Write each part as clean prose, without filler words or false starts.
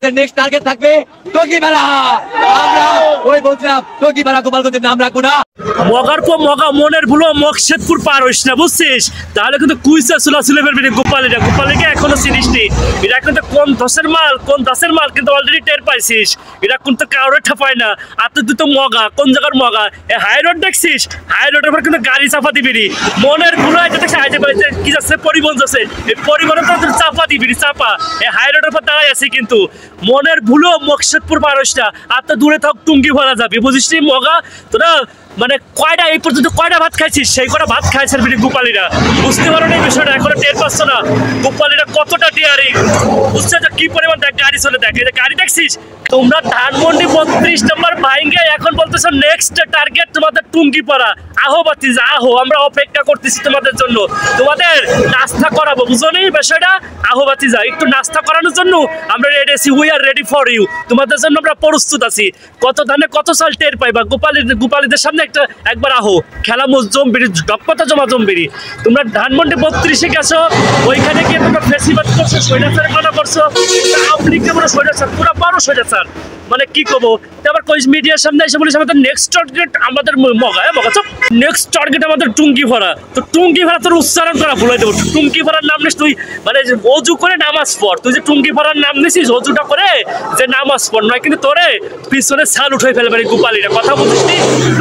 Next target থাকবে টঙ্গিপাড়া। আমরা ওই বলছিলাম টঙ্গিপাড়া গোপালগঞ্জের নাম রাখবো না। মগার পর মগা মনের ভুলো মকশেদপুর পার হইস না, বুঝছিস? তাহলে কিন্তু কুইসা চুলা চুলে ফেলবি গোপালীকে এখনো চিনিস নি। এটা কিন্তু কোন দশের মাল কিন্তু অলরেডি টের পাইছিস। এটা কিন্তু কারোর ঠাপায় না। আর তুই তো মগা, কোন জায়গার মগা? হাই রোড দেখছিস? হাই রোডের পর কিন্তু গাড়ি চাপা দিবি। মনের ভুলো এটা দেখছে হাইতে পাইছে কি যাচ্ছে পরিবহন যাচ্ছে, এই পরিবহনের পর চাপা দিবি চাপা। এই হাই রোডের পর দাঁড়াই আছে কিন্তু মনের ভুলো মকশেদপুর পার হইস না। আর তো দূরে থাক টুঙ্গি ভরা যাবি, বুঝিস নি মগা? তোরা মানে কয়টা এই পর্যন্ত কয়টা ভাত খাইছিস? সেই কটা ভাত খাইছে গোপালীরা। বুঝতে পারো না এই বিষয়টা, এখনো টের পাচ্ছ না গোপালীরা কতটা ডিয়ারিং। বুঝছো তো কি পরিমাণ গাড়ি চলে? দেখ এই যে গাড়ি দেখছিস? তোমরা ধানমন্ডি 32 নম্বর ভাইঙ্গে এখন বলতেছো নেক্সট টার্গেট তোমাদের টুঙ্গিপাড়া। আহো বাতিজা আহো, আমরা অপেক্ষা করতেছি তোমাদের জন্য। তোমাদের নাস্তা করাবো, বুঝো নি বিষয়টা? আহো বাতিজা, একটু নাস্তা করানোর জন্য আমরা রেডি আছি। We are ready for you. তোমাদের জন্য আমরা প্রস্তুত আছি। কত ধানে কত সাল টের পাইবা। গোপালীদের সামনে একবার আহো, খেলা জমবিরি ডকপাতা জমা জমবিরি। তোমরা ধানমন্ডি 32-এ গেছো, ওইখানে গিয়ে তোমরা ফেসিবাদ করছো, সৈন্যাচারের কথা করছো। আওয়ামী লীগ কেমন সৈন্যাচার, পুরা পারো সৈন্যাচার। মানে কি করবো? আবার কই মিডিয়ার সামনে এসে বলিস আমাদের নেক্সট টার্গেট আমাদের মগা চপ। নেক্সট টার্গেট আমাদের টুঙ্গিপাড়া। তো টুঙ্গিপাড়া তোর উচ্চারণ করা ভুলাই দেবো। টুঙ্গিপাড়ার নাম নিস তুই, মানে অজু করে নামাজ পড়। তুই যে টুঙ্গিপাড়ার নাম নিছিস অজুটা করে যে নামাজ পড় নয়, কিন্তু তোরে পিছনে ছাল উঠে ফেলবে গোপালীরা। কথা বলছিস নি?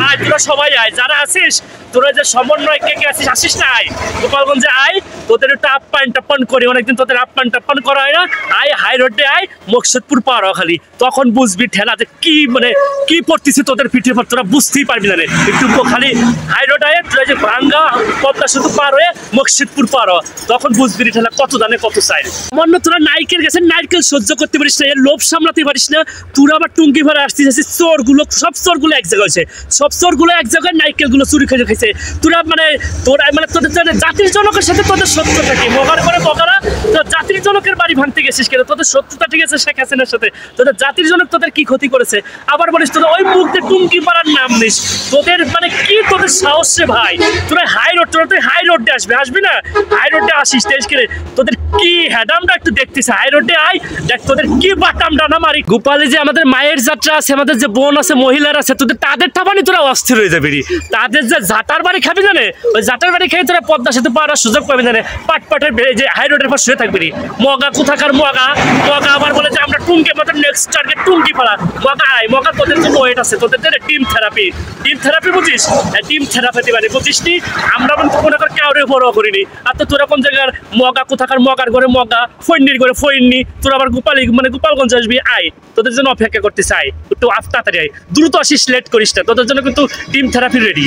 আয় তোরা সবাই আয়, যারা আসিস তোরা যে সমন্বয় কে আসিস, আসিস না আয় গোপালগঞ্জে আয়। তোদের একটু আপ্যায়ন করি, অনেকদিন তোদের আপ্যায়ন করা হয় না। আয় হাই রোডে আয়, মকশেদপুর পার খালি, তখন বুঝবি ঠেলা যে কি মানে কি পড়তেছে তোদের পিঠে পর। তোরা বুঝতেই পারবি না রে। একটু খালি হাই রোড আয়, তোরা যে ভাঙ্গা পদ্মা সেতু পার হয়ে মকশেদপুর পার, তখন বুঝবি ঠেলা কত দানে কত চাই। মনে তোরা নাইকেল গেছে, নাইকেল সহ্য করতে পারিস না, এর লোভ সামলাতে পারিস না। তোরা আবার টুঙ্গিপাড়া আসছিস, চোরগুলো সব চোরগুলো এক জায়গায় হয়েছে, সব চোরগুলো এক জায়গায় নাইকেলগুলো চুরি খেয়ে খেয়েছে। তোরা মানে তোদের জাতির জনকের সাথে তোদের শত্রু থাকে। মগার করে মগারা তোর জাতির জনকের বাড়ি ভাঙতে গেছিস কেন? তোদের শত্রুতা ঠিক আছে শেখ হাসিনার সাথে, তোদের জাতির জনক তোদের কি ক্ষতি করেছে? আবার বলিস তোদের ওই মুখ দিয়ে টুঙ্গিপাড়ার নাম নিস। তোদের মানে কি তোদের সাহস রে ভাই? তোরা হাই রোড, তোরা তুই হাই রোডে আসবি না? হাই রোডে আসিস তেজ করে তোদের কি হ্যাডামটা একটু দেখতেছে। হাই রোডে আয়, দেখ তোদের কি বাটাম ডানা মারি। গোপালে যে আমাদের মায়ের যাত্রা আছে, আমাদের যে বোন আছে, মহিলার আছে, তোদের তাদের ঠাপানি তোরা অস্থির হয়ে যাবি। তাদের যে জাটার বাড়ি খাবি জানে, ওই জাটার বাড়ি খেয়ে তোরা পদ্মা সেতু পাওয়ার সুযোগ পাবি জানে। পাটের যে হাই রোডের পর শুয়ে থাকবি। মগা কোথাকার মগা আবার বলে যে আমরা টুঙ্গি আমাদের নেক্সট টার্গেট টুঙ্গিপাড়া। মগা আয়, মগা তোদের জন্য ওয়েট আছে, তোদের জন্য টিম থেরাপি বুঝিস? টিম থেরাপি মানে বুঝিস নি? আমরা কিন্তু কোনো কাউরে বড় করিনি। আর তো তোরা কোন জায়গার মগা কোথাকার মগার ঘরে মগা, ফৈন্নির ঘরে ফৈন্নি। তোরা আবার গোপালগঞ্জ আসবি। আয়, তোদের জন্য অপেক্ষা করতে চাই। একটু তাড়াতাড়ি আয়, দ্রুত আসিস, লেট করিস না। তোদের জন্য কিন্তু টিম থেরাপি রেডি।